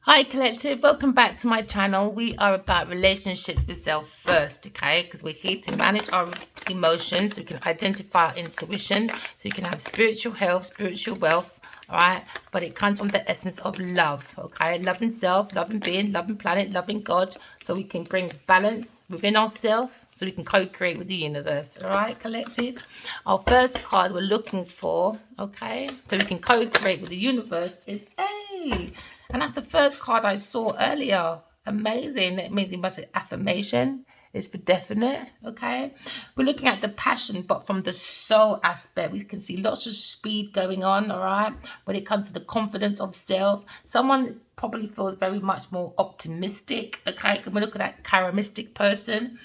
Hi, Collective. Welcome back to my channel. We are about relationships with self first, okay? Because we're here to manage our emotions, so we can identify our intuition, so we can have spiritual health, spiritual wealth, all right? But it comes from the essence of love, okay? Loving self, loving being, loving planet, loving God, so we can bring balance within ourselves, so we can co-create with the universe, all right, Collective? Our first card we're looking for, okay, so we can co-create with the universe is A. And that's the first card I saw earlier. Amazing. It means it must be affirmation. It's for definite. Okay. We're looking at the passion, but from the soul aspect, we can see lots of speed going on. All right. When it comes to the confidence of self, someone probably feels very much more optimistic. Okay. When we look at that charismatic person,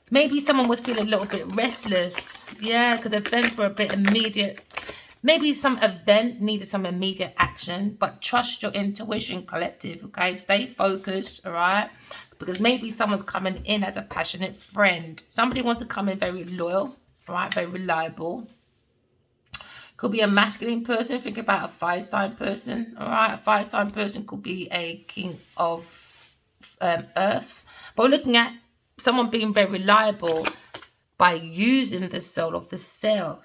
maybe someone was feeling a little bit restless. Yeah. Because events were a bit immediate. Maybe some event needed some immediate action, but trust your intuition, Collective, okay? Stay focused, all right? Because maybe someone's coming in as a passionate friend. Somebody wants to come in very loyal, all right? Very reliable. Could be a masculine person. Think about a fire sign person, all right? A fire sign person could be a king of earth. But we're looking at someone being very reliable by using the soul of the self.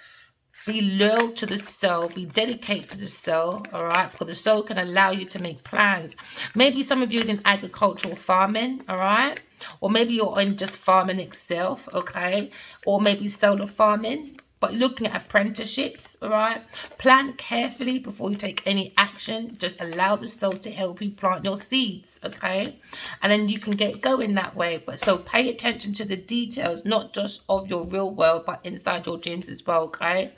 Be loyal to the soul, be dedicated to the soul, all right? Because the soul can allow you to make plans. Maybe some of you is in agricultural farming, all right? Or maybe you're in just farming itself, okay? Or maybe solar farming, but looking at apprenticeships, all right? Plan carefully before you take any action. Just allow the soul to help you plant your seeds, okay? And then you can get going that way. But so pay attention to the details, not just of your real world, but inside your dreams as well, okay?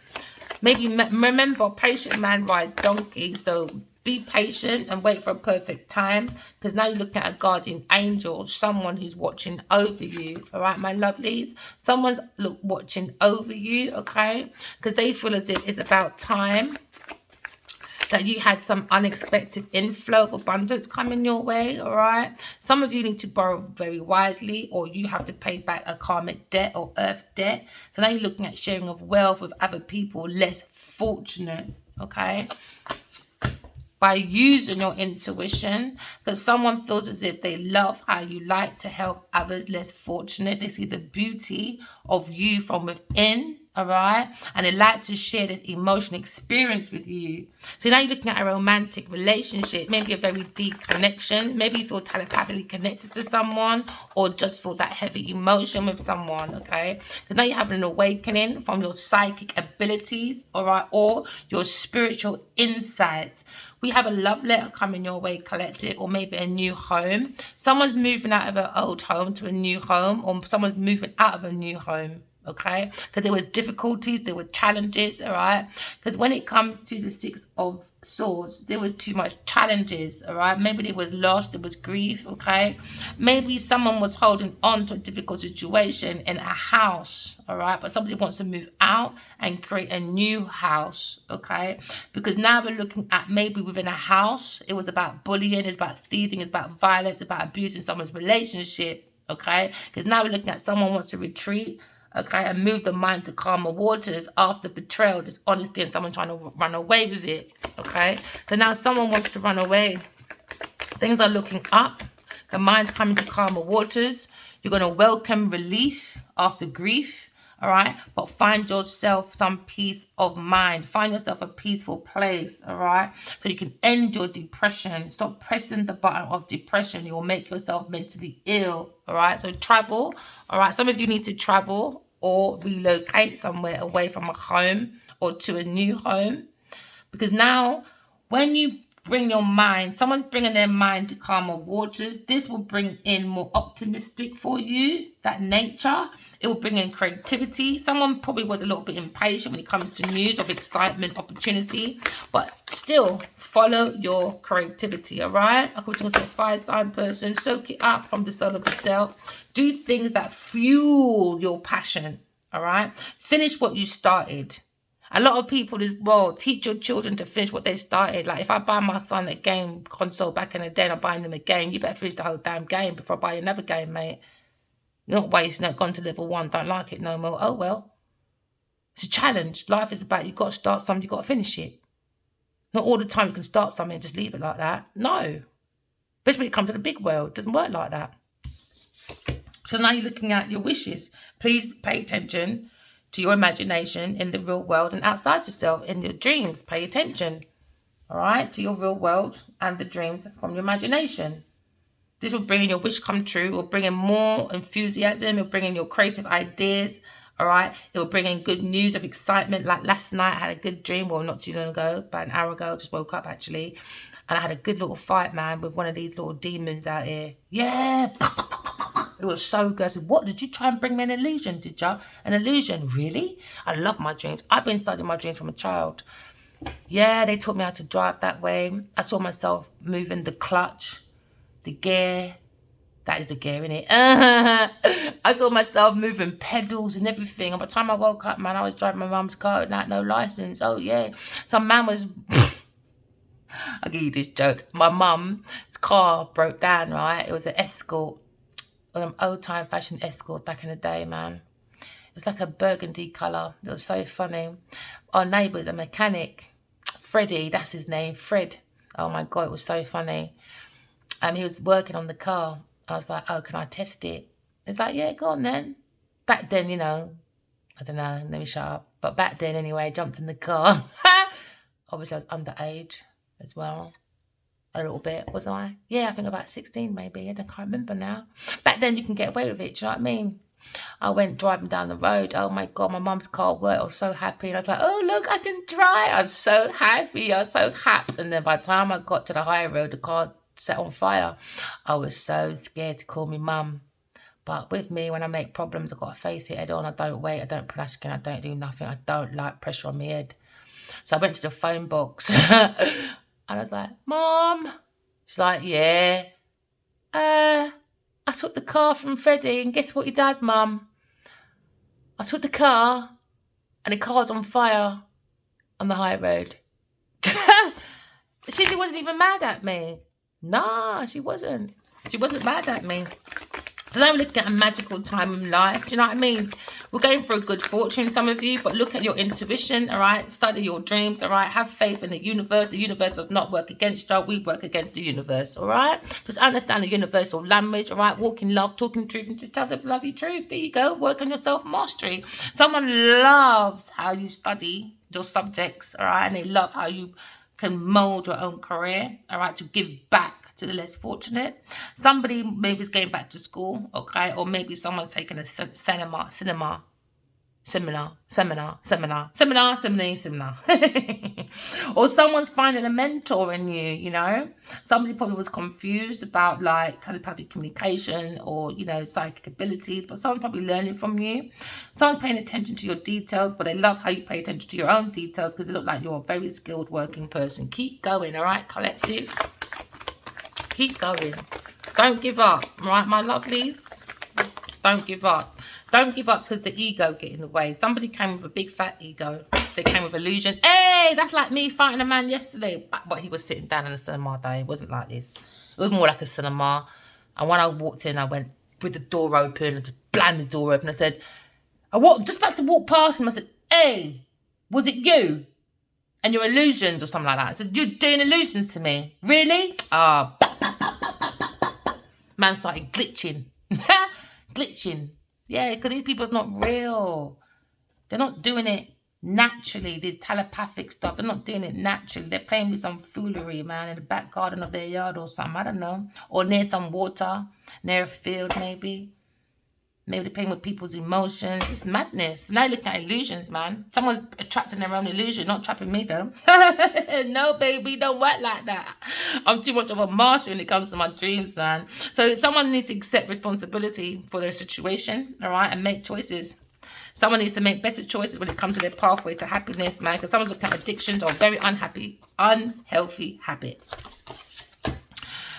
Maybe remember, patient man rides donkey. So be patient and wait for a perfect time, because now you're looking at a guardian angel, someone who's watching over you. All right, my lovelies, someone's watching over you, okay? Because they feel as if it's about time that you had some unexpected inflow of abundance coming your way, all right? Some of you need to borrow very wisely, or you have to pay back a karmic debt or earth debt. So now you're looking at sharing of wealth with other people less fortunate, okay? By using your intuition, because someone feels as if they love how you like to help others less fortunate. They see the beauty of you from within, all right? And they like to share this emotional experience with you. So now you're looking at a romantic relationship, maybe a very deep connection. Maybe you feel telepathically connected to someone, or just feel that heavy emotion with someone, okay? Because now you're having an awakening from your psychic abilities, all right? Or your spiritual insights. We have a love letter coming your way, Collective, or maybe a new home. Someone's moving out of an old home to a new home, or someone's moving out of a new home, okay? Because there were difficulties, there were challenges, all right? Because when it comes to the Six of Swords, there was too much challenges, all right? Maybe there was loss, there was grief, okay? Maybe someone was holding on to a difficult situation in a house, all right? But somebody wants to move out and create a new house, okay? Because now we're looking at maybe within a house, it was about bullying, it's about thieving, it's about violence, it's about abusing someone's relationship, okay? Because now we're looking at someone wants to retreat, okay, and move the mind to calmer waters after betrayal, dishonesty, and someone trying to run away with it, okay? So now someone wants to run away. Things are looking up. The mind's coming to calmer waters. You're going to welcome relief after grief, all right? But find yourself some peace of mind. Find yourself a peaceful place, all right? So you can end your depression. Stop pressing the button of depression. You will make yourself mentally ill, all right? So travel, all right? Some of you need to travel or relocate somewhere away from a home or to a new home. Because now, when you bring your mind, someone's bringing their mind to calmer waters. This will bring in more optimistic for you, that nature. It will bring in creativity. Someone probably was a little bit impatient when it comes to news of excitement, opportunity, but still follow your creativity, all right? According to a fire sign person, soak it up from the soul of itself. Do things that fuel your passion, all right? Finish what you started. A lot of people as well, teach your children to finish what they started. Like if I buy my son a game console back in the day and I'm buying them a game, you better finish the whole damn game before I buy another game, mate. You're not wasting it, gone to level 1, don't like it no more. Oh well. It's a challenge. Life is about you've got to start something, you've got to finish it. Not all the time you can start something and just leave it like that. No. Especially when it comes to the big world. It doesn't work like that. So now you're looking at your wishes. Please pay attention to your imagination in the real world and outside yourself, in your dreams. Pay attention, all right, to your real world and the dreams from your imagination. This will bring in your wish come true. It will bring in more enthusiasm. It will bring in your creative ideas, all right? It will bring in good news of excitement. Like last night, I had a good dream. Well, not too long ago, about an hour ago. I just woke up, actually. And I had a good little fight, man, with one of these little demons out here. Yeah. It was so good. I said, what, did you try and bring me an illusion, did you? An illusion? Really? I love my dreams. I've been studying my dreams from a child. Yeah, they taught me how to drive that way. I saw myself moving the clutch, the gear. That is the gear, innit? I saw myself moving pedals and everything. And by the time I woke up, man, I was driving my mum's car without no license. Oh, yeah. Some man was... I'll give you this joke. My mum's car broke down, right? It was an Escort. One of them old-time fashion Escorts back in the day, man. It's like a burgundy colour. It was so funny. Our neighbour's a mechanic. Freddie, that's his name. Fred. Oh, my God, it was so funny. He was working on the car. I was like, oh, can I test it? It's like, yeah, go on then. Back then, you know, I don't know, let me shut up. But back then, anyway, I jumped in the car. Obviously, I was underage as well. A little bit, was I? Yeah, I think about 16 maybe. I can't remember now. Back then, you can get away with it, do you know what I mean? I went driving down the road. Oh, my God, my mum's car worked. I was so happy. And I was like, oh, look, I can drive. I was so happy. I was so happy. And then by the time I got to the high road, the car set on fire. I was so scared to call me mum. But with me, when I make problems, I've got to face it head on. I don't wait. I don't procrastinate. I don't do nothing. I don't like pressure on my head. So I went to the phone box. And I was like, Mom. She's like, yeah. I took the car from Freddie, and guess what he did, Mum? I took the car, and the car's on fire on the high road. She wasn't even mad at me. Nah, she wasn't. She wasn't mad at me. So now we're looking at a magical time in life. Do you know what I mean? We're going for a good fortune, some of you, but look at your intuition, all right? Study your dreams, all right? Have faith in the universe. The universe does not work against you. We work against the universe, all right? Just understand the universal language, all right? Walk in love, talking truth, and just tell the bloody truth. There you go. Work on your self-mastery. Someone loves how you study your subjects, all right? And they love how you can mold your own career, all right, to give back to the less fortunate. Somebody maybe is going back to school, okay, or maybe someone's taking a seminar. Or someone's finding a mentor in you, you know. Somebody probably was confused about like telepathic communication or, you know, psychic abilities, but someone's probably learning from you. Someone's paying attention to your details, but they love how you pay attention to your own details because they look like you're a very skilled working person. Keep going, all right, collective? Keep going. Don't give up, right, my lovelies? Don't give up. Don't give up because the ego get in the way. Somebody came with a big fat ego. They came with illusion. Hey, that's like me fighting a man yesterday. But he was sitting down in a cinema day. It wasn't like this. It was more like a cinema. And when I walked in, I went with the door open and just blammed the door open. I said, just about to walk past him. I said, hey, was it you? And your illusions or something like that. I said, you're doing illusions to me. Really? Man started glitching. Glitching. Yeah, because these people's not real. They're not doing it naturally. This telepathic stuff, they're not doing it naturally. They're playing with some foolery, man, in the back garden of their yard or something. I don't know. Or near some water, near a field maybe. Maybe they're playing with people's emotions. It's madness. Now you're looking at illusions, man. Someone's attracting their own illusion, not trapping me, though. No, baby, don't work like that. I'm too much of a master when it comes to my dreams, man. So someone needs to accept responsibility for their situation, all right, and make choices. Someone needs to make better choices when it comes to their pathway to happiness, man, because someone's looking at addictions or very unhealthy habits.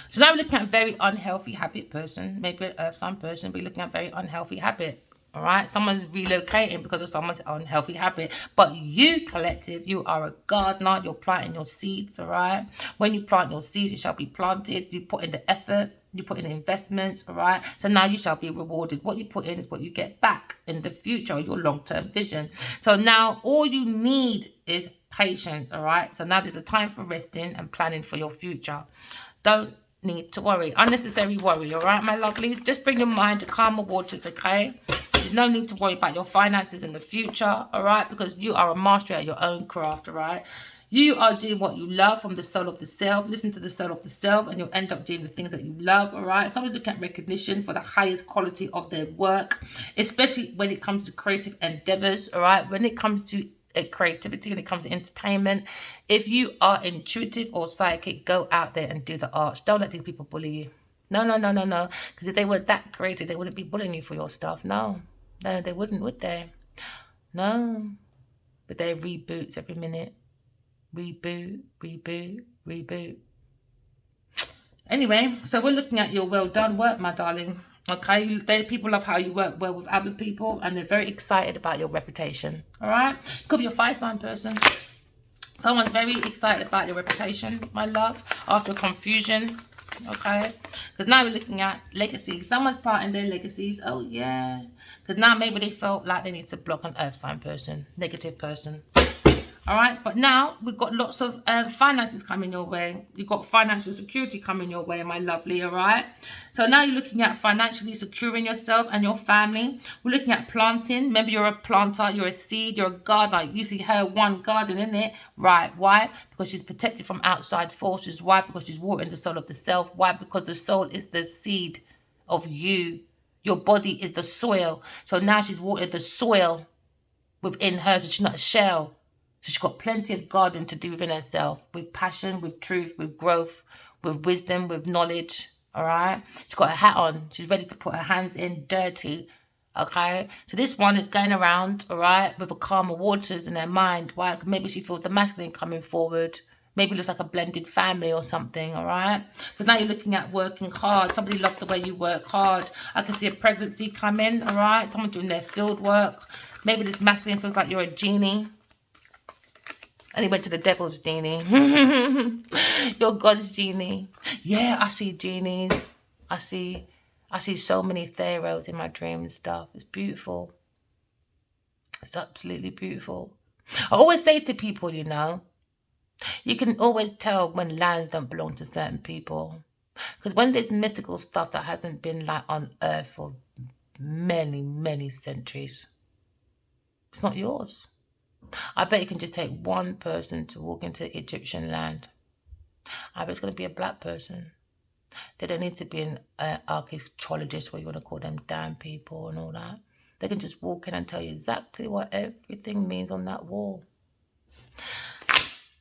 So now we're looking at a very unhealthy habit person. Maybe some person will be looking at a very unhealthy habit. All right. Someone's relocating because of someone's unhealthy habit. But you, collective, you are a gardener. You're planting your seeds. All right. When you plant your seeds, it shall be planted. You put in the effort. You put in the investments. All right. So now you shall be rewarded. What you put in is what you get back in the future, your long-term vision. So now all you need is patience. All right. So now there's a time for resting and planning for your future. Don't need to worry. Unnecessary worry, all right, my lovelies? Just bring your mind to calmer waters, okay? There's no need to worry about your finances in the future, all right? Because you are a master at your own craft, all right? You are doing what you love from the soul of the self. Listen to the soul of the self and you'll end up doing the things that you love, all right? Someone's looking at recognition for the highest quality of their work, especially when it comes to creative endeavors, all right? When it comes to creativity, when it comes to entertainment, if you are intuitive or psychic, go out there and do the arts. Don't let these people bully you. No, no, no, no, no. Because if they were that creative, they wouldn't be bullying you for your stuff. No, no, they wouldn't, would they? No. But they reboots every minute. Reboot, reboot, reboot. Anyway, so we're looking at your well done work, my darling. Okay, people love how you work well with other people and they're very excited about your reputation. All right, could be a fire sign person. Someone's very excited about your reputation, my love, after confusion. Okay, because now we're looking at legacy. Someone's parting their legacies. Oh yeah, because now maybe they felt like they need to block an earth sign person, negative person. All right, but now we've got lots of finances coming your way. You've got financial security coming your way, my lovely, all right? So now you're looking at financially securing yourself and your family. We're looking at planting. Remember, you're a planter, you're a seed, you're a gardener. You see her one garden in it, right? Why? Because she's protected from outside forces. Why? Because she's watering the soul of the self. Why? Because the soul is the seed of you. Your body is the soil. So now she's watered the soil within her, so she's not a shell. So she's got plenty of garden to do within herself, with passion, with truth, with growth, with wisdom, with knowledge, all right? She's got a hat on. She's ready to put her hands in dirty, okay? So this one is going around, all right, with a calmer waters in her mind. Why? Maybe she feels the masculine coming forward. Maybe it looks like a blended family or something, all right? But now you're looking at working hard. Somebody loves the way you work hard. I can see a pregnancy coming, all right? Someone doing their field work. Maybe this masculine feels like you're a genie. And he went to the devil's genie. You're God's genie. Yeah, I see genies. I see so many pharaohs in my dream and stuff. It's beautiful. It's absolutely beautiful. I always say to people, you know, you can always tell when lands don't belong to certain people. Because when there's mystical stuff that hasn't been like on earth for many, many centuries, it's not yours. I bet you can just take one person to walk into Egyptian land. I bet it's going to be a black person. They don't need to be an archaeologist, what you want to call them, damn people and all that. They can just walk in and tell you exactly what everything means on that wall.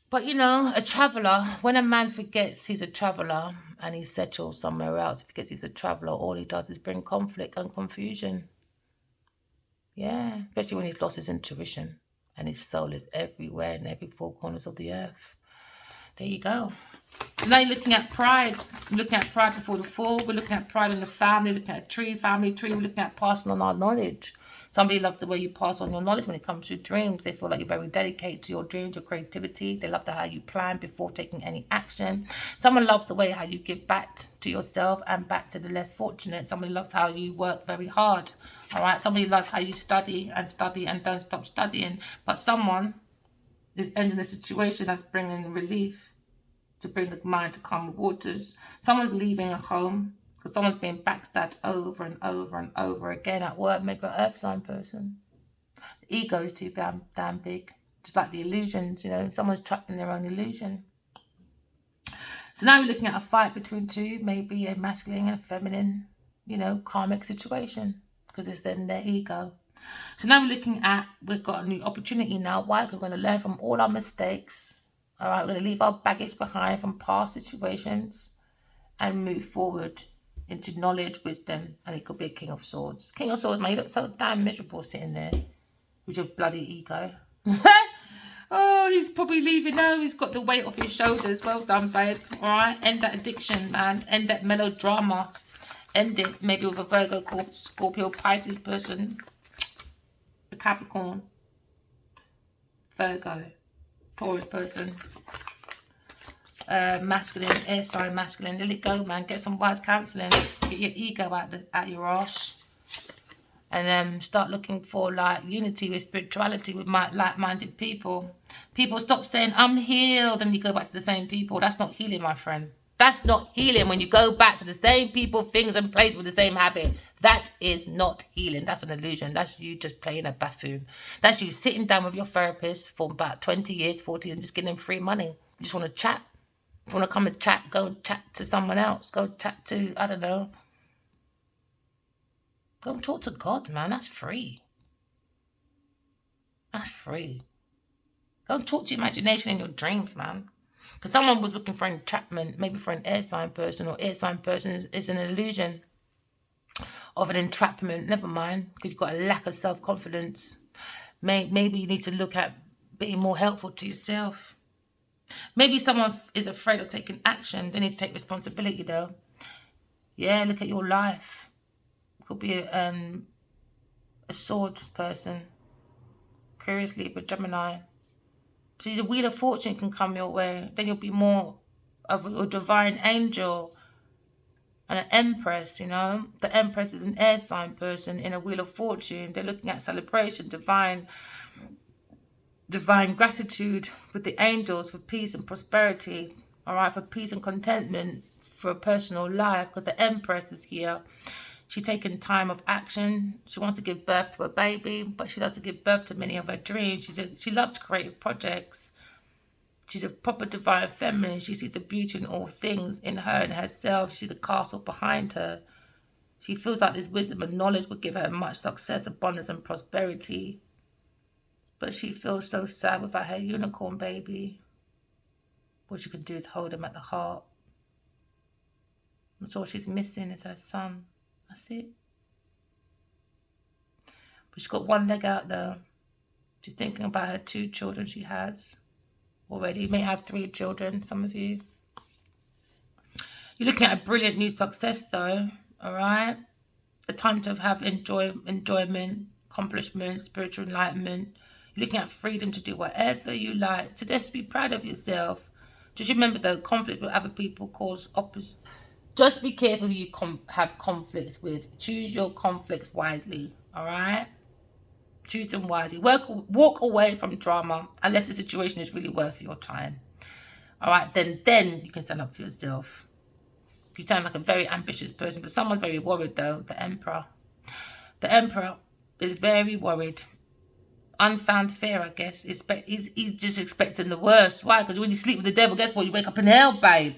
But, you know, a traveller, when a man forgets he's a traveller and he settles somewhere else, he forgets he's a traveller, all he does is bring conflict and confusion. Yeah, especially when he's lost his intuition. And his soul is everywhere in every four corners of the earth. There you go. So now you're looking at pride. You're looking at pride before the fall. We're looking at pride in the family. Looking at family tree. We're looking at passing on our knowledge. Somebody loves the way you pass on your knowledge when it comes to dreams. They feel like you're very dedicated to your dreams, your creativity. They love the how you plan before taking any action. Someone loves the way how you give back to yourself and back to the less fortunate. Somebody loves how you work very hard. All right. Somebody loves how you study and don't stop studying. But someone is ending a situation that's bringing relief to bring the mind to calmer waters. Someone's leaving a home because someone's being backstabbed over and over and over again at work. Maybe an earth sign person. The ego is too damn big. Just like the illusions, you know. Someone's trapped in their own illusion. So now we're looking at a fight between two, maybe a masculine and a feminine, you know, karmic situation. Because it's then their ego. So now we're looking at, we've got a new opportunity now. Why? Because we're going to learn from all our mistakes. All right, we're going to leave our baggage behind from past situations and move forward into knowledge, wisdom, and it could be a King of Swords. King of Swords, man, you look so damn miserable sitting there with your bloody ego. Oh, he's probably leaving now. He's got the weight off his shoulders. Well done, babe. All right, end that addiction, man. End that melodrama. End it maybe with a Virgo, Scorpio, Pisces person, a Capricorn, Virgo, Taurus person, masculine, air sign masculine. Let it go, man. Get some wise counselling. Get your ego out your arse. And start looking for like unity with spirituality with like-minded people. People stop saying, I'm healed, and you go back to the same people. That's not healing, my friend. That's not healing. When you go back to the same people, things, and places with the same habit, that is not healing. That's an illusion. That's you just playing a buffoon. That's you sitting down with your therapist for about 20 years, 40 years, and just giving them free money. You just want to chat. If you want to come and chat, go and chat to someone else. Go chat to, I don't know. Go and talk to God, man. That's free. That's free. Go and talk to your imagination and your dreams, man. Because someone was looking for entrapment, maybe for an air sign person, or air sign person is an illusion of an entrapment. Never mind, because you've got a lack of self-confidence. Maybe you need to look at being more helpful to yourself. Maybe someone is afraid of taking action. They need to take responsibility, though. Yeah, look at your life. It could be a sword person. Curious Libra, Gemini. So the Wheel of Fortune can come your way. Then you'll be more of a divine angel and an empress, you know. The empress is an air sign person in a Wheel of Fortune. They're looking at celebration, divine gratitude with the angels for peace and prosperity. All right, for peace and contentment for a personal life. Because the empress is here. She's taking time of action. She wants to give birth to a baby, but she loves to give birth to many of her dreams. She loves creative projects. She's a proper divine feminine. She sees the beauty in all things, in her and herself. She sees the castle behind her. She feels like this wisdom and knowledge will give her much success, abundance, and prosperity. But she feels so sad without her unicorn baby. What she can do is hold him at the heart. That's all she's missing is her son. That's it. But she's got one leg out though. She's thinking about her 2 children she has already. You may have 3 children, some of you. You're looking at a brilliant new success though, alright? A time to have enjoyment, accomplishment, spiritual enlightenment. You're looking at freedom to do whatever you like. So just be proud of yourself. Just remember though, conflict with other people cause opposite. Just be careful who you have conflicts with. Choose your conflicts wisely, all right? Choose them wisely. Walk away from drama unless the situation is really worth your time. All right, then you can stand up for yourself. You sound like a very ambitious person, but someone's very worried though, the Emperor. The Emperor is very worried. Unfound fear, I guess. He's just expecting the worst. Why? Because when you sleep with the devil, guess what? You wake up in hell, babe.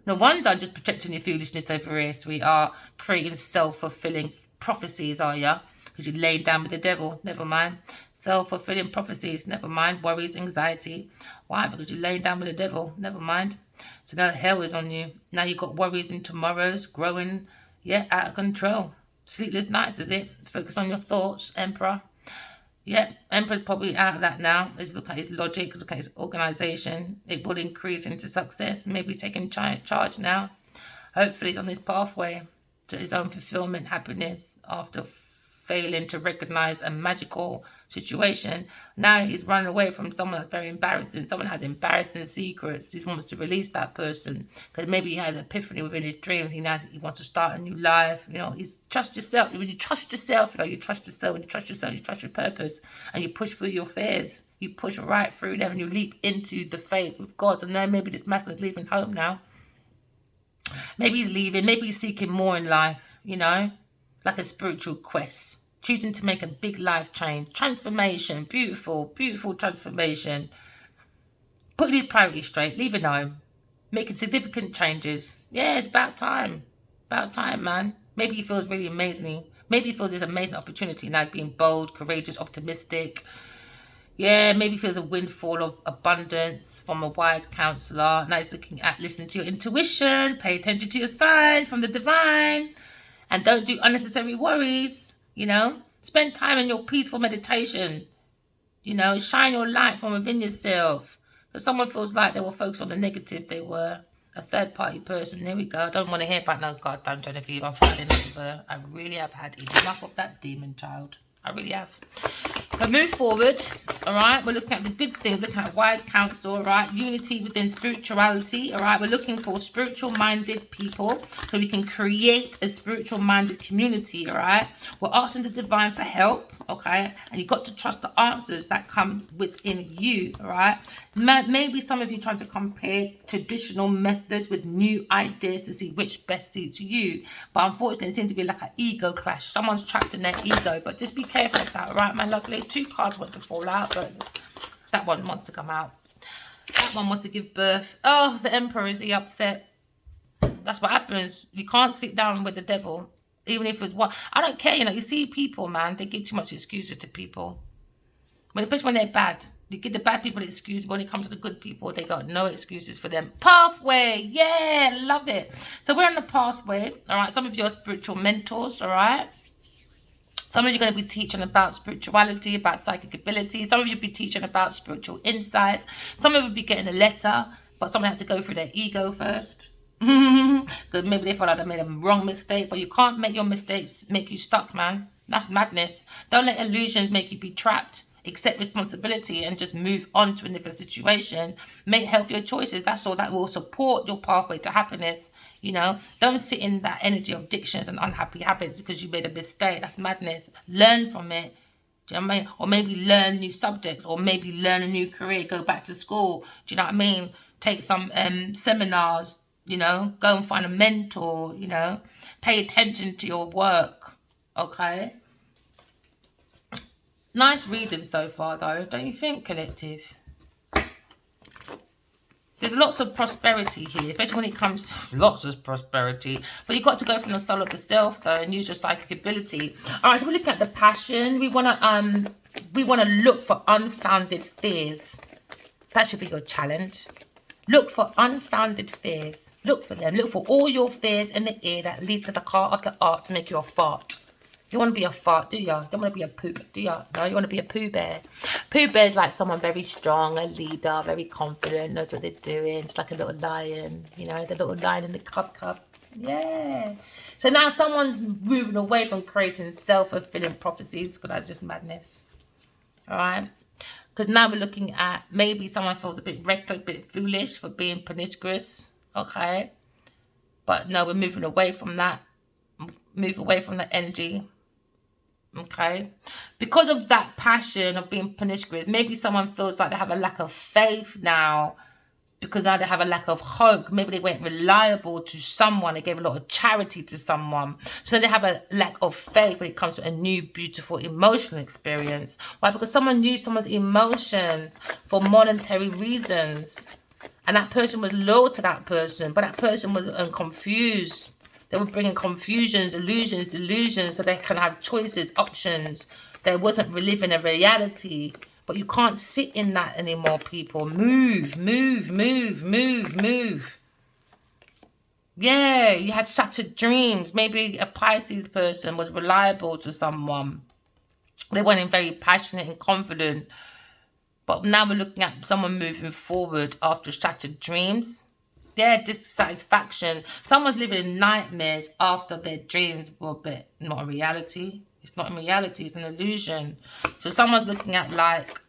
No wonder just projecting your foolishness over here, sweetheart. Creating self-fulfilling prophecies, are ya? Because you're laying down with the devil. Never mind. Self-fulfilling prophecies. Never mind. Worries, anxiety. Why? Because you're laying down with the devil. Never mind. So now hell is on you. Now you've got worries and tomorrows growing, yeah, out of control. Sleepless nights, is it? Focus on your thoughts, Emperor. Yeah, Emperor's probably out of that now. He's looking at his logic, looking at his organization. It will increase into success. Maybe he's taking charge now. Hopefully he's on this pathway to his own fulfillment, happiness after failing to recognize a magical situation. Now he's running away from someone that's very embarrassing. Someone has embarrassing secrets. He wants to release that person because maybe he had an epiphany within his dreams. He wants to start a new life. You know, trust yourself. When you trust yourself, you trust yourself. When you trust yourself, you trust your purpose, and you push through your fears. You push right through them, and you leap into the faith with God. And then maybe this masculine's leaving home now. Maybe he's leaving. Maybe he's seeking more in life. You know, like a spiritual quest. Choosing to make a big life change. Transformation. Beautiful, beautiful transformation. Putting his priorities straight. Leaving home. Making significant changes. Yeah, it's about time. About time, man. Maybe he feels really amazing. Maybe he feels there's an amazing opportunity now. He's being bold, courageous, optimistic. Yeah, maybe he feels a windfall of abundance from a wise counselor. Now he's looking at listening to your intuition. Pay attention to your signs from the divine. And don't do unnecessary worries. You know, spend time in your peaceful meditation. You know, shine your light from within yourself. Because someone feels like they were focused on the negative. They were a third-party person. There we go. I don't want to hear about no goddamn Genevieve. I've had enough of her. I really have had enough of that demon child. I really have. But move forward, all right? We're looking at the good things, looking at wise counsel, all right? Unity within spirituality, all right? We're looking for spiritual-minded people so we can create a spiritual-minded community, all right? We're asking the divine for help, Okay, and you've got to trust the answers that come within you. All right, maybe some of you trying to compare traditional methods with new ideas to see which best suits you, but unfortunately it seems to be like an ego clash. Someone's trapped in their ego, but just be careful of that. All right, my lovely. 2 cards want to fall out, but that one wants to come out. That one wants to give birth. Oh, the Emperor, is he upset? That's what happens. You can't sit down with the devil. Even if it's what, I don't care, you know. You see people, man, they give too much excuses to people. Especially when they're bad. You give the bad people excuses, but when it comes to the good people, they got no excuses for them. Pathway, yeah, love it. So we're on the pathway, all right. Some of you are spiritual mentors, all right. Some of you are going to be teaching about spirituality, about psychic ability. Some of you will be teaching about spiritual insights. Some of you will be getting a letter, but someone had to go through their ego first. Because maybe they felt like they made a wrong mistake, but you can't make your mistakes make you stuck, man. That's madness. Don't let illusions make you be trapped. Accept responsibility and just move on to a different situation. Make healthier choices. That's all. That will support your pathway to happiness. You know, don't sit in that energy of addictions and unhappy habits because you made a mistake. That's madness. Learn from it. Do you know what I mean? Or maybe learn new subjects, or maybe learn a new career. Go back to school. Do you know what I mean? Take some seminars. You know, go and find a mentor, you know, pay attention to your work, okay? Nice reading so far, though, don't you think, collective? There's lots of prosperity here, especially when it comes to lots of prosperity. But you've got to go from the soul of the self, though, and use your psychic ability. All right, so we're looking at the passion. We want to look for unfounded fears. That should be your challenge. Look for unfounded fears. Look for them. Look for all your fears in the ear that leads to the car of the art to make you a fart. You want to be a fart, do you? Don't want to be a poop, do you? No, you want to be a Pooh Bear. Pooh Bear is like someone very strong, a leader, very confident, knows what they're doing. It's like a little lion, you know, the little lion in the cup. Yeah. So now someone's moving away from creating self-fulfilling prophecies, because that's just madness. All right. Because now we're looking at maybe someone feels a bit reckless, a bit foolish for being promiscuous. Okay. But no, we're moving away from that. Move away from that energy. Okay. Because of that passion of being promiscuous, maybe someone feels like they have a lack of faith now. Because now they have a lack of hope. Maybe they weren't reliable to someone. They gave a lot of charity to someone. So they have a lack of faith when it comes to a new, beautiful, emotional experience. Why? Because someone used someone's emotions for monetary reasons. And that person was loyal to that person. But that person was confused. They were bringing confusions, illusions, delusions. So they can have choices, options. They wasn't reliving a reality. But you can't sit in that anymore, people. Move. Yeah, you had shattered dreams. Maybe a Pisces person was reliable to someone. They weren't very passionate and confident. But now we're looking at someone moving forward after shattered dreams. Yeah, dissatisfaction. Someone's living in nightmares after their dreams were not a reality. It's not in reality, it's an illusion. So someone's looking at like,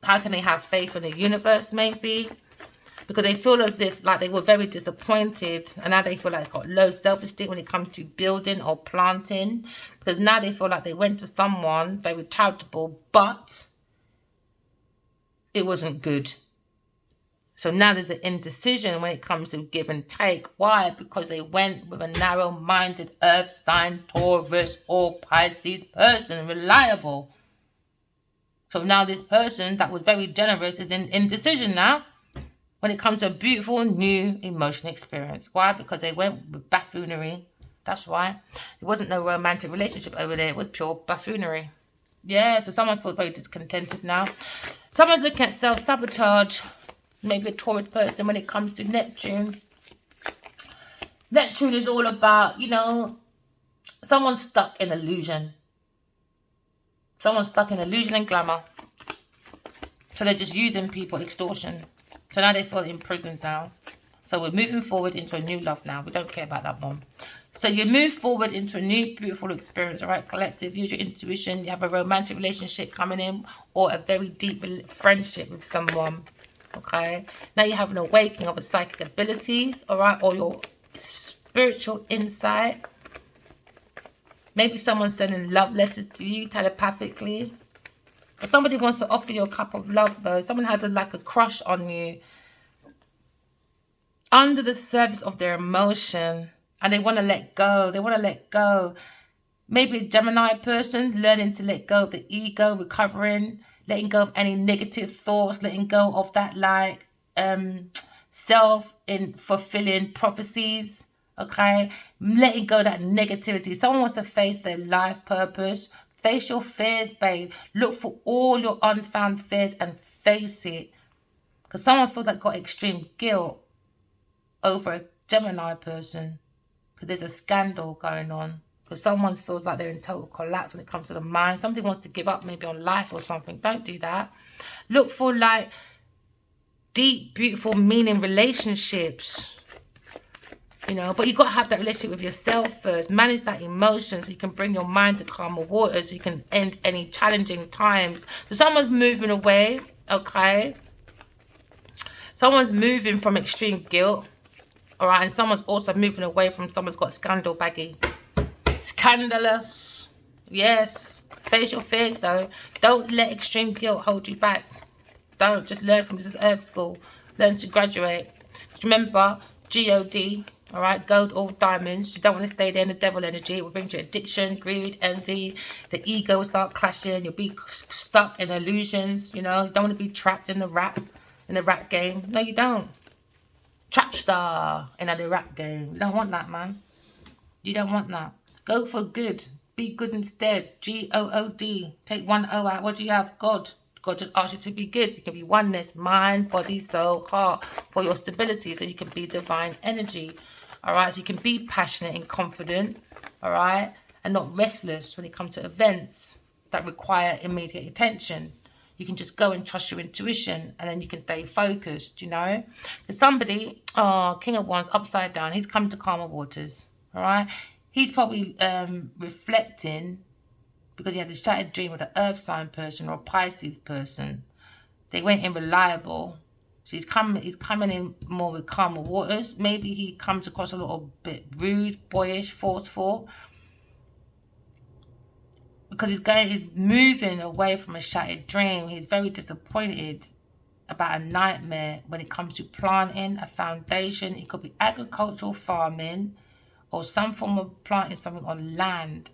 how can they have faith in the universe maybe? Because they feel as if like they were very disappointed. And now they feel like they've got low self-esteem when it comes to building or planting. Because now they feel like they went to someone very charitable, but it wasn't good. So now there's an indecision when it comes to give and take. Why? Because they went with a narrow-minded earth sign, Taurus or Pisces person, reliable. So now this person that was very generous is in indecision now when it comes to a beautiful new emotional experience. Why? Because they went with buffoonery. That's why. It wasn't no romantic relationship over there. It was pure buffoonery. Yeah, so someone feels very discontented now. Someone's looking at self-sabotage. Maybe a Taurus person when it comes to Neptune. Neptune is all about, you know, someone's stuck in illusion. Someone's stuck in illusion and glamour. So they're just using people, extortion. So now they feel imprisoned now. So we're moving forward into a new love now. We don't care about that one. So you move forward into a new beautiful experience, all right, collective. Use your intuition. You have a romantic relationship coming in or a very deep friendship with someone. Okay, now you have an awakening of the psychic abilities, all right, or your spiritual insight. Maybe someone's sending love letters to you telepathically. Or somebody wants to offer you a cup of love, though. Someone has like a crush on you under the surface of their emotion, and they want to let go. They want to let go. Maybe a Gemini person learning to let go of the ego, recovering, letting go of any negative thoughts, letting go of that like self-fulfilling prophecies. Okay, letting go of that negativity. Someone wants to face their life purpose. Face your fears, babe. Look for all your unfound fears and face it. Because someone feels like got extreme guilt over a Gemini person. Because there's a scandal going on. Because someone feels like they're in total collapse when it comes to the mind. Somebody wants to give up maybe on life or something. Don't do that. Look for like deep, beautiful, meaning relationships. You know, but you've got to have that relationship with yourself first. Manage that emotion so you can bring your mind to calmer waters. So you can end any challenging times. So someone's moving away, okay? Someone's moving from extreme guilt, all right? And someone's also moving away from someone's got scandal baggy. Scandalous. Yes. Face your fears, though. Don't let extreme guilt hold you back. Don't. Just learn from this Earth School. Learn to graduate. Remember, G-O-D. All right, gold or diamonds. You don't want to stay there in the devil energy. It will bring you addiction, greed, envy. The ego will start clashing. You'll be stuck in illusions. You know, you don't want to be trapped in the rap game. No, you don't. Trap star in the rap game. You don't want that, man. You don't want that. Go for good. Be good instead. G-O-O-D. Take one O out. What do you have? God. God just asks you to be good. You can be oneness, mind, body, soul, heart, for your stability, so you can be divine energy. All right, so you can be passionate and confident, all right, and not restless when it comes to events that require immediate attention. You can just go and trust your intuition, and then you can stay focused, you know. There's somebody, King of Wands, upside down. He's come to calmer waters, all right. He's probably reflecting because he had a shattered dream with an earth sign person or a Pisces person. They went in reliable. So he's coming in more with calmer waters. Maybe he comes across a little bit rude, boyish, forceful. Because he's moving away from a shattered dream. He's very disappointed about a nightmare when it comes to planting a foundation. It could be agricultural farming or some form of planting something on land.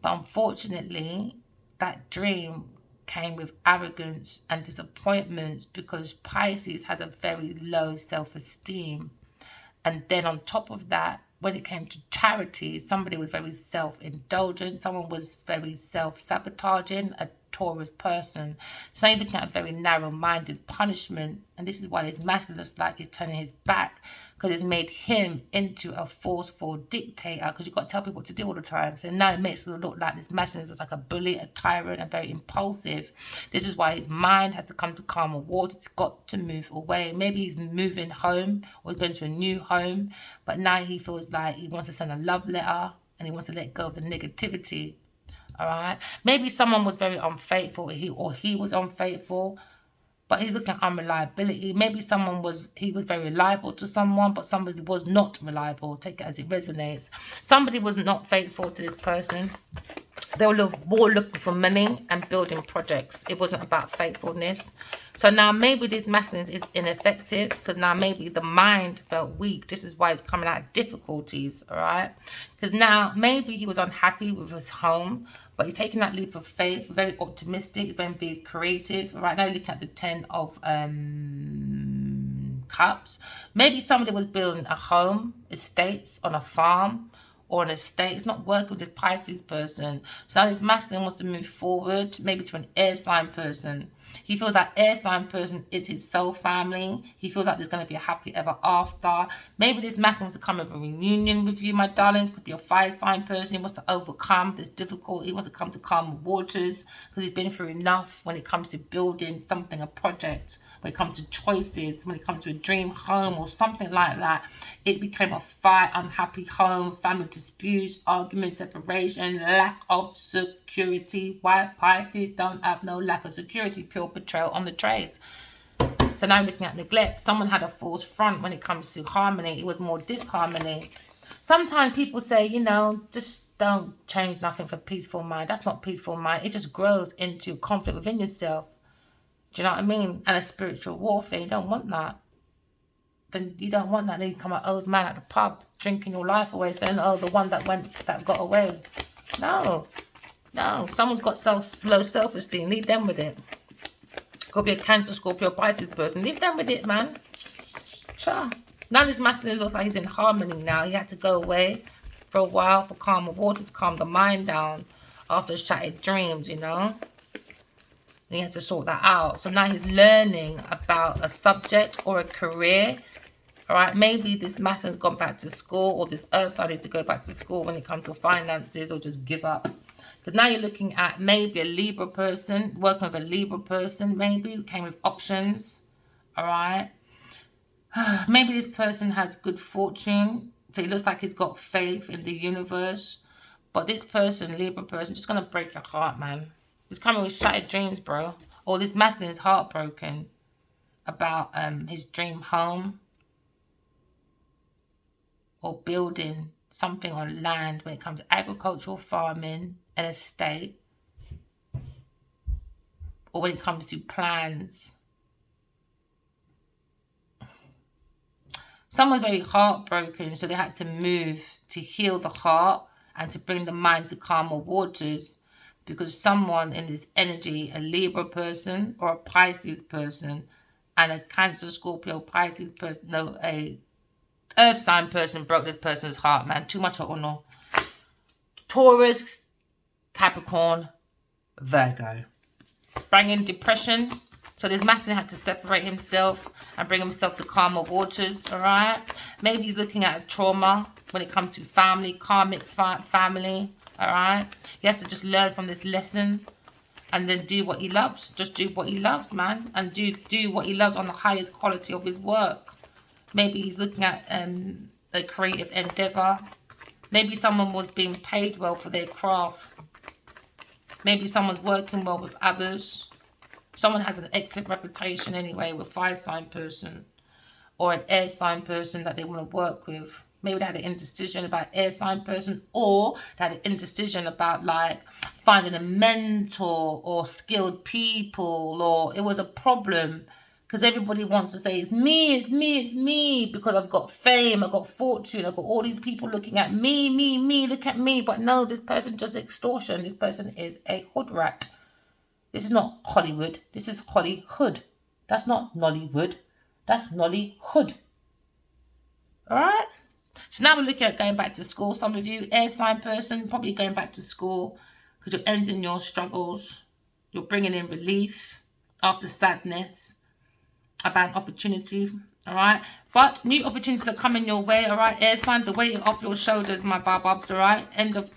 But unfortunately, that dream came with arrogance and disappointments because Pisces has a very low self-esteem. And then on top of that, when it came to charity, somebody was very self-indulgent. Someone was very self-sabotaging, a Taurus person. So now you're looking at a very narrow-minded punishment. And this is why his masculine looks like he's turning his back, because it's made him into a forceful dictator, because you've got to tell people what to do all the time. So now it makes it look like this masculine is like a bully, a tyrant, and very impulsive. This is why his mind has to come to calmer waters. It's got to move away. Maybe he's moving home or going to a new home, but now he feels like he wants to send a love letter and he wants to let go of the negativity. All right. Maybe someone was very unfaithful, or he was unfaithful. But he's looking at unreliability. Maybe he was very reliable to someone, but somebody was not reliable. Take it as it resonates. Somebody was not faithful to this person. They were more looking for money and building projects. It wasn't about faithfulness. So now maybe this masculine is ineffective because now maybe the mind felt weak. This is why it's coming out of difficulties, all right? Because now maybe he was unhappy with his home, but he's taking that leap of faith, very optimistic, very creative. Right now, looking at the 10 of Cups. Maybe somebody was building a home, estates on a farm, or an estate. It's not working with this Pisces person. So now this masculine wants to move forward, maybe to an air sign person. He feels that air sign person is his soul family. He feels like there's going to be a happy ever after. Maybe this masculine wants to come with a reunion with you, my darlings. Could be a fire sign person. He wants to overcome this difficulty. He wants to come to calm waters because he's been through enough when it comes to building something, a project. When it comes to choices, when it comes to a dream home or something like that, it became a fire, unhappy home, family disputes, arguments, separation, lack of security. Why Pisces don't have no lack of security, pure betrayal on the trace. So now I'm looking at neglect. Someone had a false front when it comes to harmony. It was more disharmony. Sometimes people say, you know, just don't change nothing for peaceful mind. That's not peaceful mind. It just grows into conflict within yourself. Do you know what I mean? And a spiritual warfare. You don't want that. Then you don't want that. Then you become an old man at the pub, drinking your life away, saying, oh, the one that got away. No. No. Someone's got low self-esteem. Leave them with it. Could be a Cancer, Scorpio, Pisces person. Leave them with it, man. Sure. Now this masculine looks like he's in harmony now. He had to go away for a while for calmer waters, calm the mind down after shattered dreams, you know. And he had to sort that out. So now he's learning about a subject or a career. All right, maybe this masculine's gone back to school, or this earth sign needs to go back to school when it comes to finances, or just give up. Because now you're looking at maybe a Libra person, working with a Libra person, maybe who came with options. All right. Maybe this person has good fortune, so it looks like he's got faith in the universe. But this person, Libra person, just gonna break your heart, man. He's coming with shattered dreams, bro. Or this masculine is heartbroken about his dream home, or building something on land when it comes to agricultural farming, an estate, or when it comes to plans. Someone's very heartbroken, so they had to move to heal the heart and to bring the mind to calmer waters, because someone in this energy, a Libra person or a Pisces person and a Cancer, Scorpio, Pisces person, no, a earth sign person broke this person's heart, man. Too much or no. Taurus, Capricorn, Virgo. Bringing depression. So this masculine had to separate himself and bring himself to calmer waters, all right? Maybe he's looking at a trauma when it comes to family, karmic family, all right? He has to just learn from this lesson and then do what he loves. Just do what he loves, man. And do what he loves on the highest quality of his work. Maybe he's looking at a creative endeavor. Maybe someone was being paid well for their craft. Maybe someone's working well with others. Someone has an excellent reputation anyway with fire sign person or an air sign person that they want to work with. Maybe they had an indecision about air sign person, or they had an indecision about like finding a mentor or skilled people, or it was a problem because everybody wants to say it's me, it's me, it's me, because I've got fame, I've got fortune, I've got all these people looking at me, look at me. But no, this person just extortion. This person is a hood rat. This is not Hollywood. This is Hollyhood. That's not Nollywood. That's Nollyhood. All right? So now we're looking at going back to school. Some of you, air sign person, probably going back to school because you're ending your struggles. You're bringing in relief after sadness about an opportunity. All right? But new opportunities are coming your way. All right? Air sign, the weight off your shoulders, my barbs. All right? End of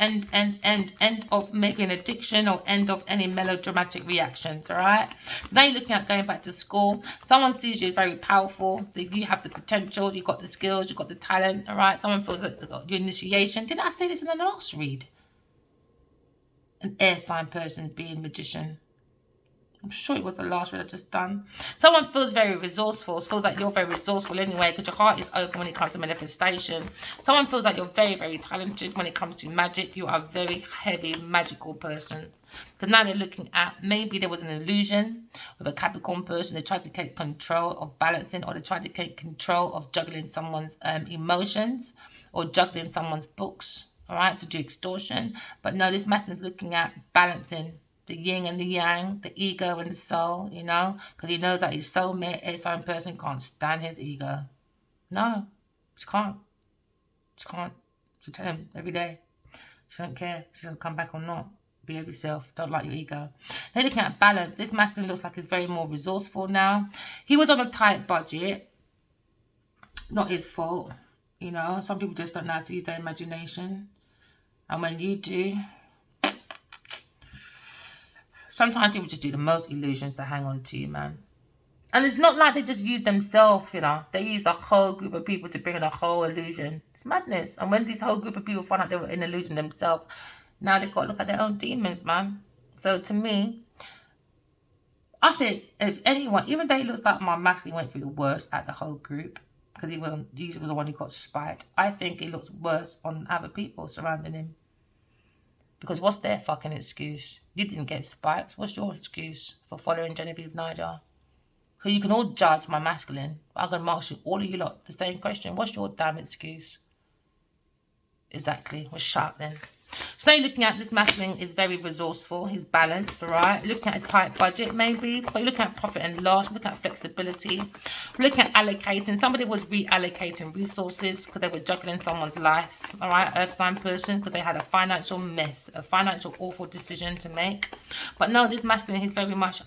maybe an addiction, or end of any melodramatic reactions. All right? Now you're looking at going back to school. Someone sees you as very powerful. That you have the potential. You've got the skills. You've got the talent. All right? Someone feels like they've got your initiation. Didn't I say this in the last read? An air sign person being magician. I'm sure it was the last read I just done. Someone feels very resourceful. Feels like you're very resourceful anyway, because your heart is open when it comes to manifestation. Someone feels like you're very, very talented when it comes to magic. You are a very heavy magical person. Because now they're looking at, maybe there was an illusion with a Capricorn person. They tried to take control of balancing, or they tried to take control of juggling someone's emotions, or juggling someone's books. All right, so do extortion. But no, this masculine is looking at balancing the yin and the yang, the ego and the soul, you know, because he knows that his soulmate, air sign person, can't stand his ego. No, she can't. She can't. She tell him every day. She don't care. She's going to come back or not. Behave yourself. Don't like your ego. Now looking at balance, this masculine looks like he's very more resourceful now. He was on a tight budget. Not his fault. You know, some people just don't know how to use their imagination. And when you do, sometimes people just do the most illusions to hang on to, man. And it's not like they just use themselves, you know. They use the whole group of people to bring in a whole illusion. It's madness. And when this whole group of people find out they were in illusion themselves, now they've got to look at their own demons, man. So to me, I think if anyone, even though it looks like my masculine went through the worst at the whole group, because he was the one who got spiked. I think it looks worse on other people surrounding him. Because what's their fucking excuse? You didn't get spiked. What's your excuse for following Genevieve Niger? So you can all judge my masculine. I'm going to ask you, all of you lot, the same question. What's your damn excuse? Exactly. Well, shut then. So now you're looking at this masculine is very resourceful. He's balanced, all right? Looking at a tight budget, maybe. But you're looking at profit and loss. Looking at flexibility. We're looking at allocating. Somebody was reallocating resources because they were juggling someone's life, all right? Earth sign person, because they had a financial mess, a financial awful decision to make. But no, this masculine, he's very much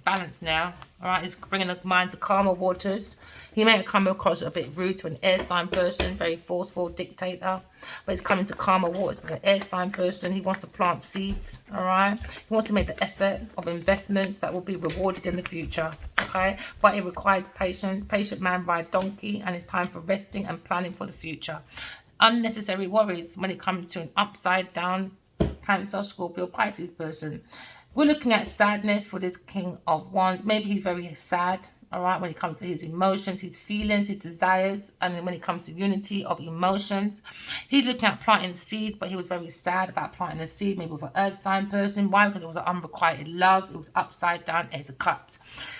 balanced now, all right? He's bringing the mind to calmer waters. He may have come across a bit rude to an air sign person, very forceful dictator, but he's coming to calmer waters with an air sign person. He wants to plant seeds, all right? He wants to make the effort of investments that will be rewarded in the future, okay? But it requires patience. Patient man ride donkey, and it's time for resting and planning for the future. Unnecessary worries when it comes to an upside down Cancer, Scorpio, Pisces person. We're looking at sadness for this King of Wands. Maybe he's very sad, all right, when it comes to his emotions, his feelings, his desires, and then when it comes to unity of emotions. He's looking at planting seeds, but he was very sad about planting a seed, maybe with an earth sign person. Why? Because it was an unrequited love. It was upside down, Ace of Cups.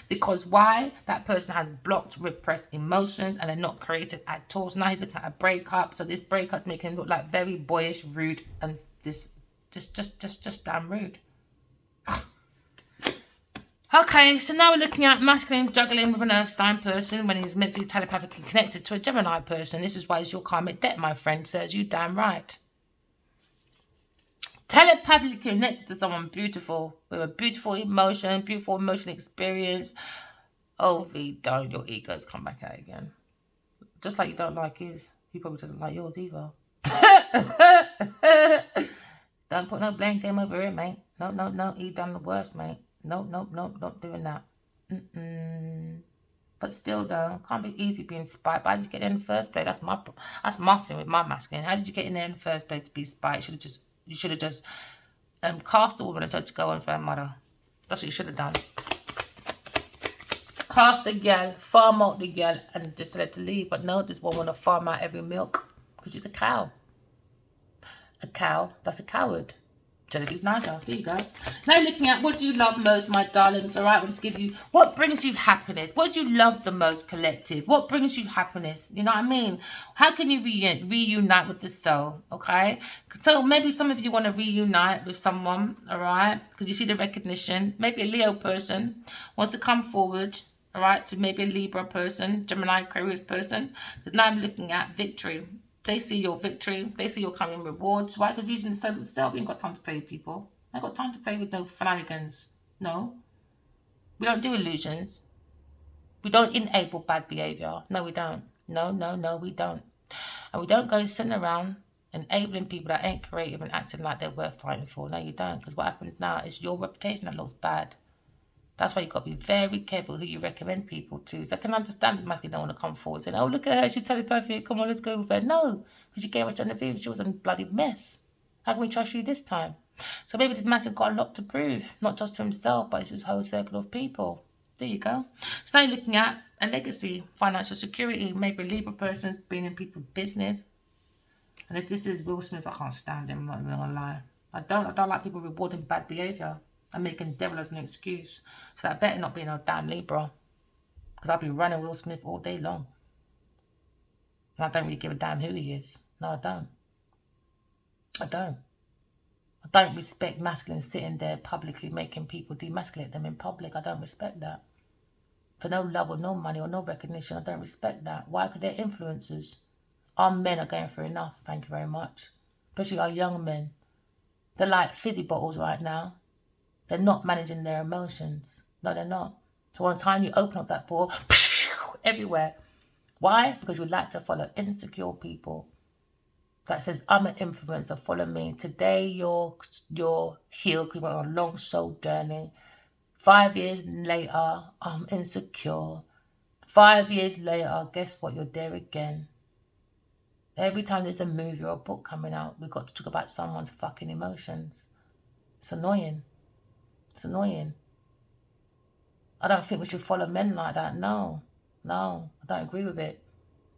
Because why? That person has blocked, repressed emotions, and they're not creative at all. So now he's looking at a breakup. So this breakup's making him look like very boyish, rude, and this just damn rude. Okay, so now we're looking at masculine juggling with an earth sign person when he's mentally telepathically connected to a Gemini person. This is why it's your karmic debt, my friend, says you damn right. Telepathically connected to someone beautiful, with a beautiful emotional experience. Oh, V, don't. Your ego's come back out again. Just like you don't like his, he probably doesn't like yours either. Don't put no blame game over it, mate. No, he done the worst, mate. No, not doing that. But still, though, can't be easy being spied. But how did you get in the first place? That's my thing with my masculine. How did you get in there in the first place to be spied? You should have just cast the woman and told her to go on for her mother. That's what you should have done. Cast the girl, farm out the girl, and just let her leave. But no, this woman want to farm out every milk because she's a cow. A cow, that's a coward. Genevieve Niger, there you go. Now looking at what do you love most, my darlings, all right? Let's give you, what brings you happiness? What do you love the most, collective? What brings you happiness? You know what I mean? How can you reunite with the soul, okay? So maybe some of you want to reunite with someone, all right? Because you see the recognition. Maybe a Leo person wants to come forward, all right, to maybe a Libra person, Gemini, Aquarius person. Because now I'm looking at victory. They see your victory. They see your coming rewards. Why? Because using the soul itself, you ain't got time to play with people. I ain't got time to play with no shenanigans. No. We don't do illusions. We don't enable bad behavior. No, we don't. No, we don't. And we don't go sitting around enabling people that ain't creative and acting like they're worth fighting for. No, you don't. Because what happens now is your reputation that looks bad. That's why you've got to be very careful who you recommend people to. So I can understand that masculine don't want to come forward saying, oh, look at her, she's telepathic, come on, let's go with her. No, because you gave us Genevieve, she was a bloody mess. How can we trust you this time? So maybe this masculine got a lot to prove, not just to himself, but it's his whole circle of people. There you go. So now you're looking at a legacy, financial security, maybe a Libra person being in people's business. And if this is Will Smith, I can't stand him, I'm not going to lie. I don't like people rewarding bad behavior. I'm making devil as an excuse. So that better not be no damn Libra. Because I'll be running Will Smith all day long. And I don't really give a damn who he is. No, I don't. I don't respect masculine sitting there publicly making people demasculate them in public. I don't respect that. For no love or no money or no recognition, I don't respect that. Why? Because they're influencers. Our men are going through enough, thank you very much. Especially our young men. They're like fizzy bottles right now. They're not managing their emotions. No, they're not. So one time you open up that ball, everywhere. Why? Because you like to follow insecure people. That says, I'm an influencer, follow me. Today you're healed because you went on a long soul journey. 5 years later, I'm insecure. 5 years later, guess what? You're there again. Every time there's a movie or a book coming out, we've got to talk about someone's fucking emotions. It's annoying. It's annoying. I don't think we should follow men like that. No, I don't agree with it.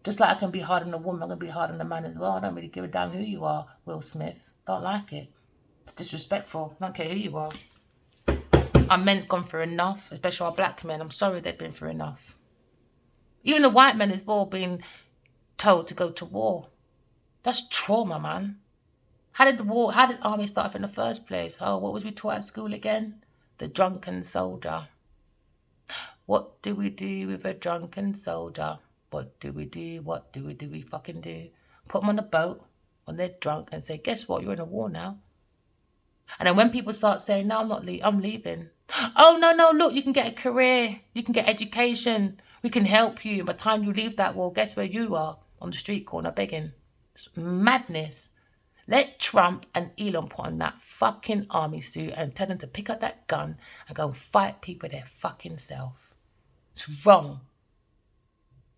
Just like I can be hard on a woman, I'm going to be hard on a man as well. I don't really give a damn who you are, Will Smith. Don't like it. It's disrespectful. Don't care who you are. Our men's gone through enough, especially our black men. I'm sorry they've been through enough. Even the white men as well being told to go to war. That's trauma, man. How did army start off in the first place? Oh, what was we taught at school again? The drunken soldier. What do we do with a drunken soldier? What do we do? What do we fucking do? Put them on a boat when they're drunk and say, guess what? You're in a war now. And then when people start saying, no, I'm not leaving, I'm leaving. Oh, no, look, you can get a career. You can get education. We can help you. By the time you leave that war, guess where you are? On the street corner begging. It's madness. Let Trump and Elon put on that fucking army suit and tell them to pick up that gun and go and fight people their fucking self. It's wrong.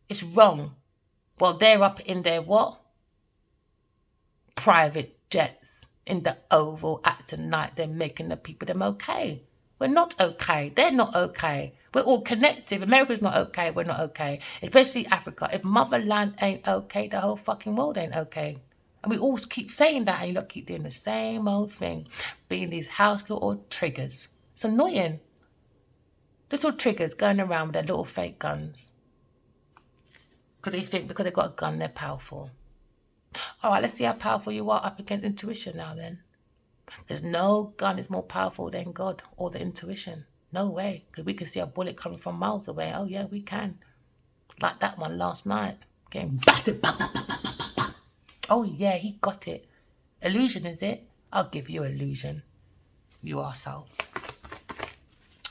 It's wrong. Well, they're up in their what? Private jets in the Oval at night. They're making the people them okay. We're not okay. They're not okay. We're all connected. America's not okay. We're not okay. Especially Africa. If motherland ain't okay, the whole fucking world ain't okay. And we all keep saying that, and you lot keep doing the same old thing. Being these house little triggers. It's annoying. Little triggers going around with their little fake guns. Because they think because they've got a gun, they're powerful. All right, let's see how powerful you are up against intuition now then. There's no gun is more powerful than God or the intuition. No way. Because we can see a bullet coming from miles away. Oh, yeah, we can. Like that one last night. Getting battered. Bah, bah, bah, bah, bah, bah. Oh, yeah, he got it. Illusion, is it? I'll give you illusion. You arsehole.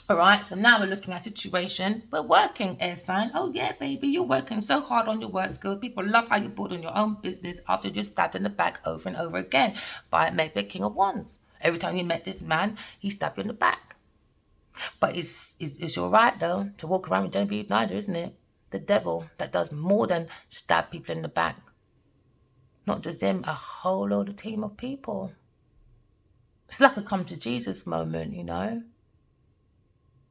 All right, so now we're looking at situation. We're working, air sign. Oh, yeah, baby, you're working so hard on your work skills. People love how you build on your own business after you're stabbed in the back over and over again by maybe a King of Wands. Every time you met this man, he stabbed you in the back. But it's all right, though, to walk around with Genevieve neither, isn't it? The devil that does more than stab people in the back. Not just him, a whole load of team of people. It's like a come to Jesus moment, you know.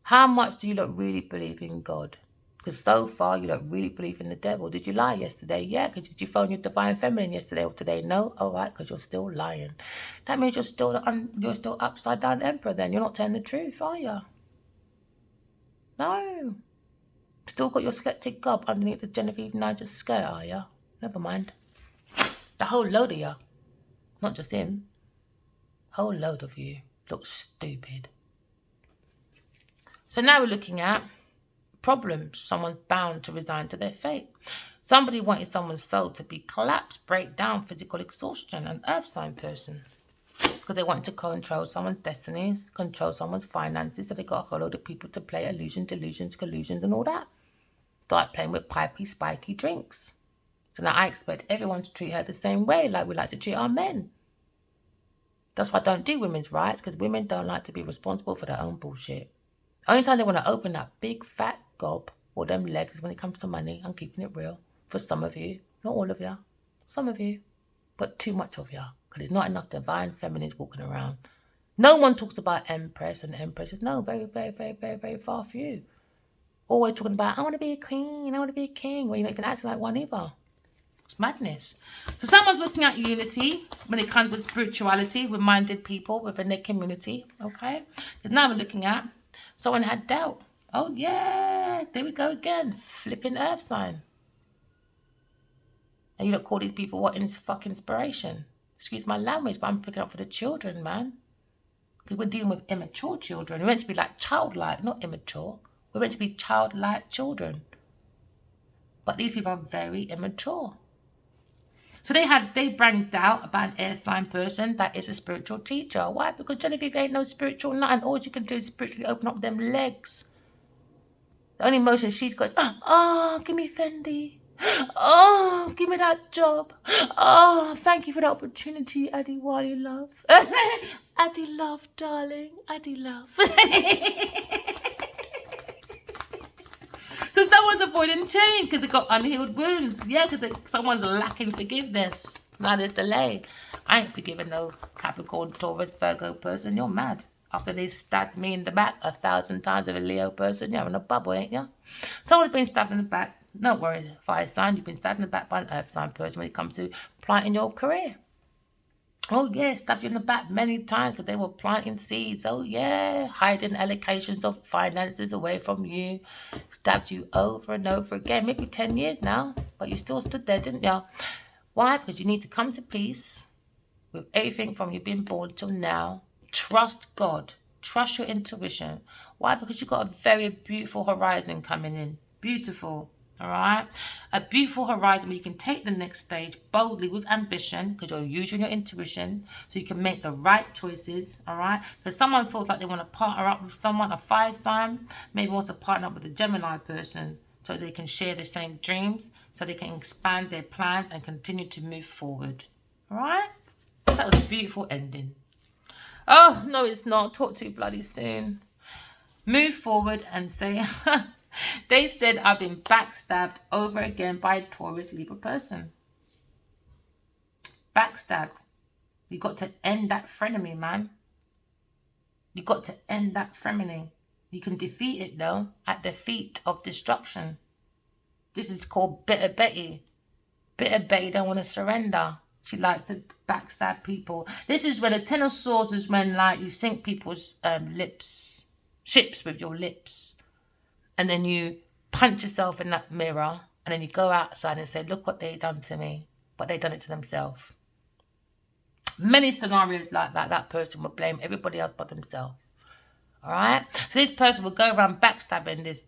How much do you lot really believe in God? Because so far you don't really believe in the devil. Did you lie yesterday? Yeah. Because did you phone your divine feminine yesterday or today? No. All right. Because you're still lying. That means you're still upside down emperor. Then you're not telling the truth, are you? No. Still got your selected gob underneath the Genevieve Niger's skirt, are you? Never mind. The whole load of you, not just him. Whole load of you look stupid. So now we're looking at problems. Someone's bound to resign to their fate. Somebody wanted someone's soul to be collapsed, break down, physical exhaustion, an earth sign person. Because they want to control someone's destinies, control someone's finances, so they got a whole load of people to play illusion, delusions, collusions, and all that. Start playing with pipey, spiky drinks. So now I expect everyone to treat her the same way, like we like to treat our men. That's why I don't do women's rights, because women don't like to be responsible for their own bullshit. Only time they want to open that big fat gob or them legs is when it comes to money. I'm keeping it real. For some of you, not all of you, some of you, but too much of you, because there's not enough divine feminines walking around. No one talks about empress and empresses. No, very, very, very, very, very far few. Always talking about, I want to be a queen, I want to be a king. Well, you're not even acting like one either. It's madness. So someone's looking at unity when it comes with spirituality, with minded people within their community, okay? Because now we're looking at someone had doubt. Oh, yeah, there we go again. Flipping earth sign. And you don't call these people what fucking inspiration. Excuse my language, but I'm picking up for the children, man. Because we're dealing with immature children. We're meant to be like childlike, not immature. We're meant to be childlike children. But these people are very immature. So they bring doubt about an air sign person that is a spiritual teacher. Why? Because Genevieve ain't no spiritual nothing. All you can do is spiritually open up them legs. The only emotion she's got is, oh, give me Fendi. Oh, give me that job. Oh, thank you for the opportunity, Addie Wally love. Addie love, darling. Addie love. So someone's avoiding change because they've got unhealed wounds. Yeah, because someone's lacking forgiveness. Now there's delay. I ain't forgiving no Capricorn, Taurus, Virgo person. You're mad. After they stabbed me in the back 1,000 times with a Leo person, you're in a bubble, ain't you? Someone's been stabbed in the back. Don't worry, fire sign. You've been stabbed in the back by an earth sign person when it comes to planting your career. Oh, yeah, stabbed you in the back many times because they were planting seeds. Oh, yeah, hiding allocations of finances away from you. Stabbed you over and over again, maybe 10 years now, but you still stood there, didn't you? Why? Because you need to come to peace with everything from you being born till now. Trust God. Trust your intuition. Why? Because you've got a very beautiful horizon coming in. Beautiful. All right, a beautiful horizon where you can take the next stage boldly with ambition, because you're using your intuition so you can make the right choices. All right, because someone feels like they want to partner up with someone, a fire sign, maybe wants to partner up with a Gemini person so they can share the same dreams, so they can expand their plans and continue to move forward. All right, that was a beautiful ending. Oh no, it's not. Talk to you bloody soon. Move forward and say they said I've been backstabbed over again by a Taurus Libra person. Backstabbed. You got to end that frenemy, man. You got to end that frenemy. You can defeat it though at the feet of destruction. This is called Bitter Betty. Bitter Betty don't want to surrender. She likes to backstab people. This is when the Ten of Swords is when like you sink people's ships with your lips. And then you punch yourself in that mirror and then you go outside and say, look what they done to me. But they done it to themselves. Many scenarios like that, that person will blame everybody else but themselves. All right. So this person will go around backstabbing this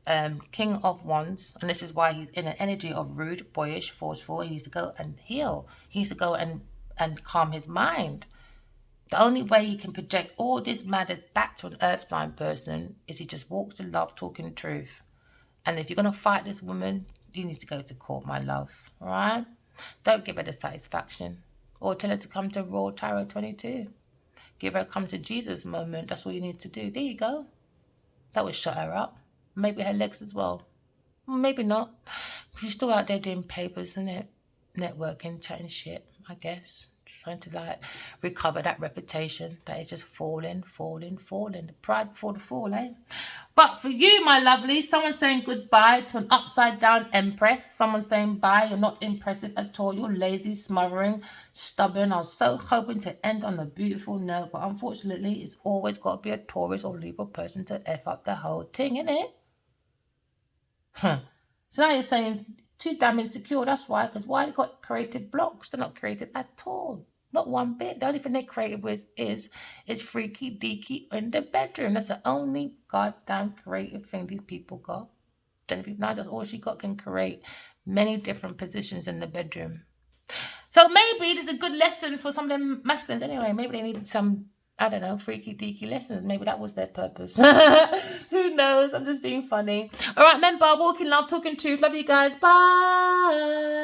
King of Wands. And this is why he's in an energy of rude, boyish, forceful. He needs to go and heal. He needs to go and calm his mind. The only way he can project all this madness back to an earth sign person is he just walks in love, talking truth. And if you're going to fight this woman, you need to go to court, my love. All right? Don't give her the satisfaction. Or tell her to come to Raw Tarot 22. Give her a come to Jesus moment. That's all you need to do. There you go. That would shut her up. Maybe her legs as well. Maybe not. She's still out there doing papers, isn't it? Networking, chatting shit, I guess. Trying to like recover that reputation that is just falling. The pride before the fall, eh? But for you, my lovely, someone saying goodbye to an upside down empress. Someone saying bye. You're not impressive at all. You're lazy, smothering, stubborn. I was so hoping to end on a beautiful note, but unfortunately, it's always got to be a Taurus or Libra person to F up the whole thing, innit? So now you're saying too damn insecure. That's why. Because why they got creative blocks? They're not creative at all. Not one bit. The only thing they're creative with is freaky deaky in the bedroom. That's the only goddamn creative thing these people got. Now that's all she got, can create many different positions in the bedroom. So maybe this is a good lesson for some of them masculines anyway. Maybe they needed some, I don't know, freaky deaky lessons. Maybe that was their purpose. Who knows? I'm just being funny. All right, remember, walking love, talking truth. Love you guys. Bye.